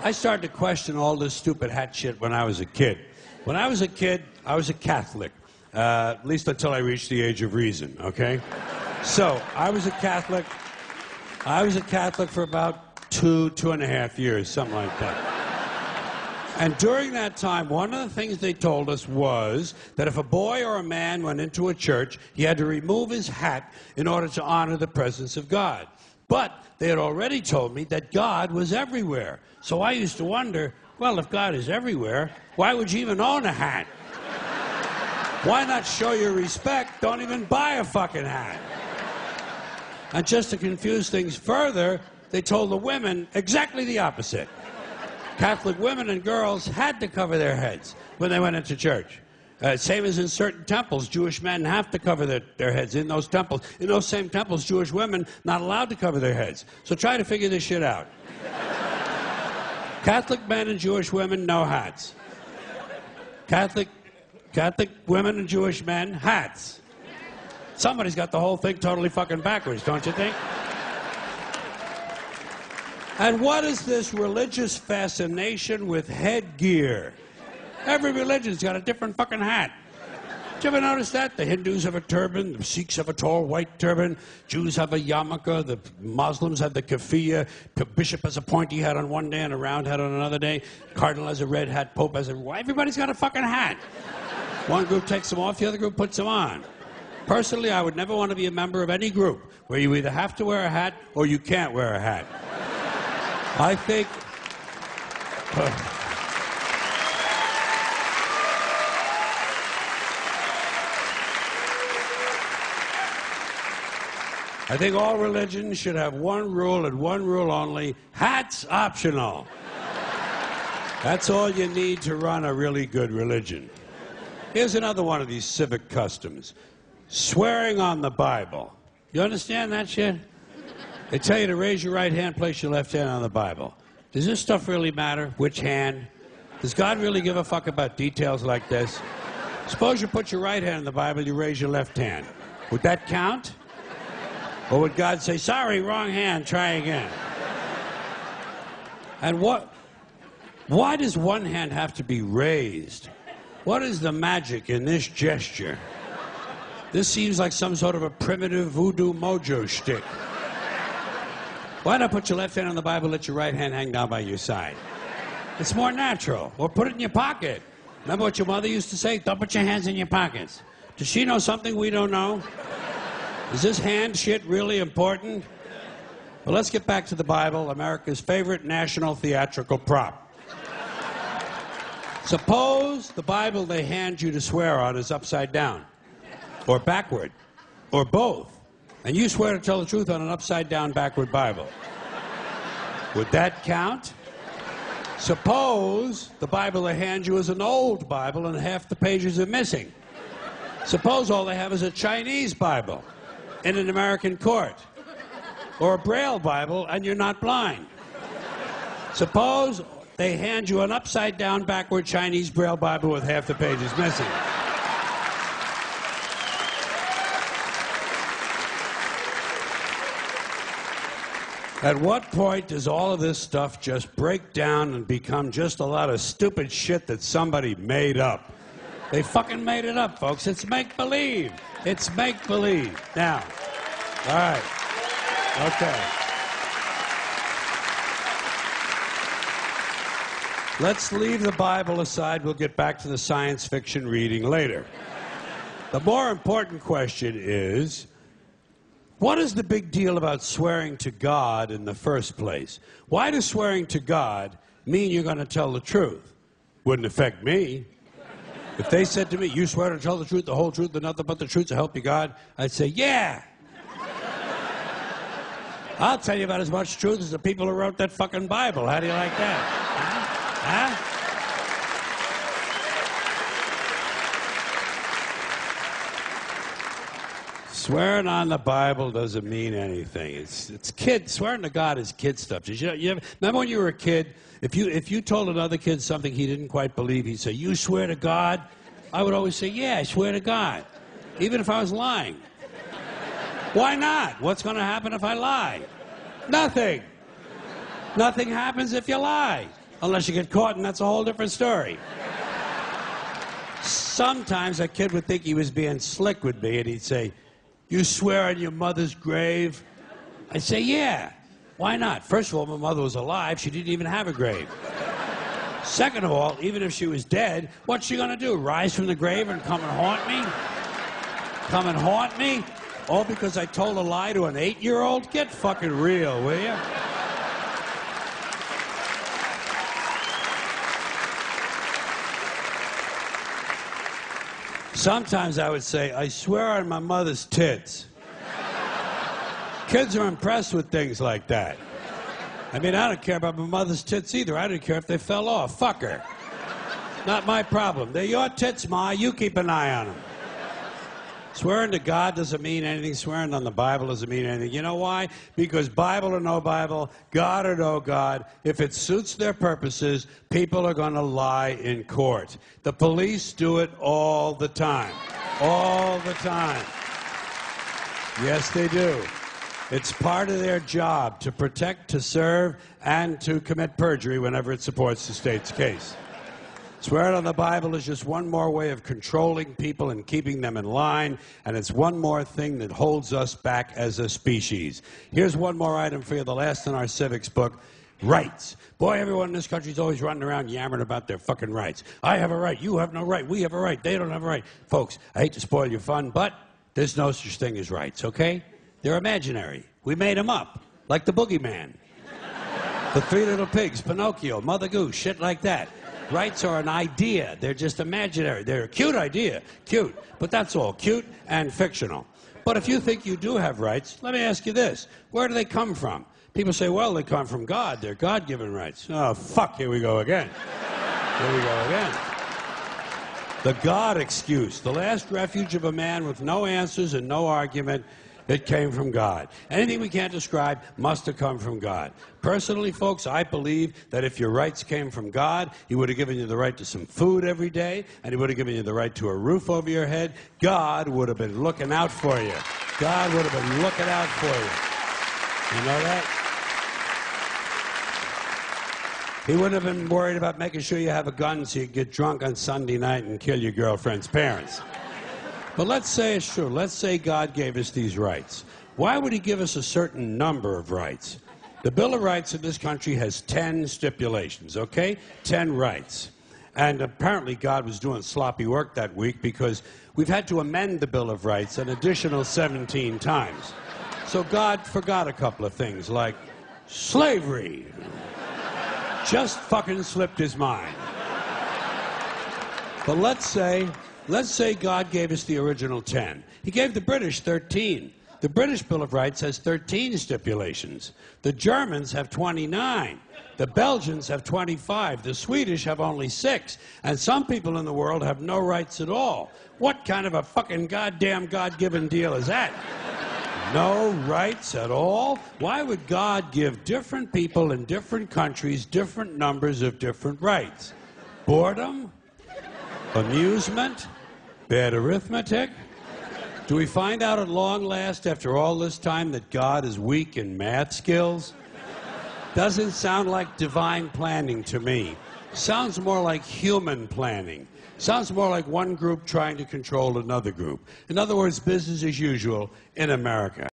I started to question all this stupid hat shit when I was a kid. When I was a kid, I was a Catholic, at least until I reached the age of reason, okay? So, I was a Catholic for about 2.5 years, something like that. And during that time, one of the things they told us was that if a boy or a man went into a church, he had to remove his hat in order to honor the presence of God. But they had already told me that God was everywhere. So I used to wonder, well, if God is everywhere, why would you even own a hat? Why not show your respect? Don't even buy a fucking hat. And just to confuse things further, they told the women exactly the opposite. Catholic women and girls had to cover their heads when they went into church. Same as in certain temples, Jewish men have to cover their heads in those temples. In those same temples, Jewish women not allowed to cover their heads. So try to figure this shit out. Catholic men and Jewish women, no hats. Catholic women and Jewish men, hats. Somebody's got the whole thing totally fucking backwards, don't you think? And what is this religious fascination with headgear? Every religion's got a different fucking hat. Did you ever notice that? The Hindus have a turban, the Sikhs have a tall white turban, Jews have a yarmulke, the Muslims have the keffiyeh, the bishop has a pointy hat on one day and a round hat on another day, cardinal has a red hat, pope has a... Everybody's got a fucking hat. One group takes them off, the other group puts them on. Personally, I would never want to be a member of any group where you either have to wear a hat or you can't wear a hat. I think... I think all religions should have one rule and one rule only: hats optional. That's all you need to run a really good religion. Here's another one of these civic customs. Swearing on the Bible. You understand that shit? They tell you to raise your right hand, place your left hand on the Bible. Does this stuff really matter? Which hand? Does God really give a fuck about details like this? Suppose you put your right hand in the Bible, you raise your left hand. Would that count? Or would God say, sorry, wrong hand, try again? And why does one hand have to be raised? What is the magic in this gesture? This seems like some sort of a primitive voodoo mojo shtick. Why not put your left hand on the Bible, let your right hand hang down by your side? It's more natural. Or put it in your pocket. Remember what your mother used to say? Don't put your hands in your pockets. Does she know something we don't know? Is this hand shit really important? Well, let's get back to the Bible, America's favorite national theatrical prop. Suppose the Bible they hand you to swear on is upside down, or backward, or both, and you swear to tell the truth on an upside-down, backward Bible. Would that count? Suppose the Bible they hand you is an old Bible and half the pages are missing. Suppose all they have is a Chinese Bible in an American court, or a Braille Bible and you're not blind. Suppose they hand you an upside-down, backward Chinese Braille Bible with half the pages missing. At what point does all of this stuff just break down and become just a lot of stupid shit that somebody made up? They fucking made it up, folks. It's make-believe. It's make-believe. Now, all right. Okay. Let's leave the Bible aside. We'll get back to the science fiction reading later. The more important question is, what is the big deal about swearing to God in the first place? Why does swearing to God mean you're going to tell the truth? Wouldn't affect me. If they said to me, you swear to tell the truth, the whole truth, and nothing but the truth to help you God, I'd say, yeah. I'll tell you about as much truth as the people who wrote that fucking Bible. How do you like that? Huh? Swearing on the Bible doesn't mean anything. It's kid. Swearing to God is kid stuff. Remember when you were a kid, if you told another kid something he didn't quite believe, he'd say, you swear to God? I would always say, yeah, I swear to God, even if I was lying. Why not? What's going to happen if I lie? Nothing. Nothing happens if you lie. Unless you get caught, and that's a whole different story. Sometimes a kid would think he was being slick with me, and he'd say, "You swear on your mother's grave?" I'd say, "Yeah. Why not? First of all, my mother was alive. She didn't even have a grave. Second of all, even if she was dead, what's she gonna do? Rise from the grave and come and haunt me? Come and haunt me? All because I told a lie to an 8-year-old? Get fucking real, will you?" Sometimes I would say, "I swear on my mother's tits." Kids are impressed with things like that. I mean, I don't care about my mother's tits either. I don't care if they fell off. Fuck her. Not my problem. They're your tits, Ma. You keep an eye on them. Swearing to God doesn't mean anything. Swearing on the Bible doesn't mean anything. You know why? Because Bible or no Bible, God or no God, if it suits their purposes, people are going to lie in court. The police do it all the time. All the time. Yes, they do. It's part of their job to protect, to serve, and to commit perjury whenever it supports the state's case. Swearing on the Bible is just one more way of controlling people and keeping them in line, and it's one more thing that holds us back as a species. Here's one more item for you, the last in our civics book. Rights. Boy, everyone in this country is always running around yammering about their fucking rights. I have a right, you have no right, we have a right, they don't have a right. Folks, I hate to spoil your fun, but there's no such thing as rights, okay? They're imaginary. We made them up, like the boogeyman. The Three Little Pigs, Pinocchio, Mother Goose, shit like that. Rights are an idea. They're just imaginary. They're a cute idea. Cute. But that's all. Cute and fictional. But if you think you do have rights, let me ask you this. Where do they come from? People say, well, they come from God. They're God-given rights. Oh, fuck. Here we go again. Here we go again. The God excuse. The last refuge of a man with no answers and no argument. It came from God. Anything we can't describe must have come from God. Personally, folks, I believe that if your rights came from God, He would have given you the right to some food every day, and He would have given you the right to a roof over your head. God would have been looking out for you. God would have been looking out for you. You know that? He wouldn't have been worried about making sure you have a gun so you can get drunk on Sunday night and kill your girlfriend's parents. But let's say it's true. Let's say God gave us these rights. Why would He give us a certain number of rights? The Bill of Rights in this country has 10 stipulations, okay? 10 rights. And apparently God was doing sloppy work that week because we've had to amend the Bill of Rights an additional 17 times. So God forgot a couple of things, like slavery. Just fucking slipped His mind. But let's say God gave us the original 10. He gave the British 13. The British Bill of Rights has 13 stipulations. The Germans have 29. The Belgians have 25. The Swedish have only 6. And some people in the world have no rights at all. What kind of a fucking goddamn God-given deal is that? No rights at all? Why would God give different people in different countries different numbers of different rights? Boredom? Amusement? Bad arithmetic? Do we find out at long last, after all this time, that God is weak in math skills? Doesn't sound like divine planning to me. Sounds more like human planning. Sounds more like one group trying to control another group. In other words, business as usual in America.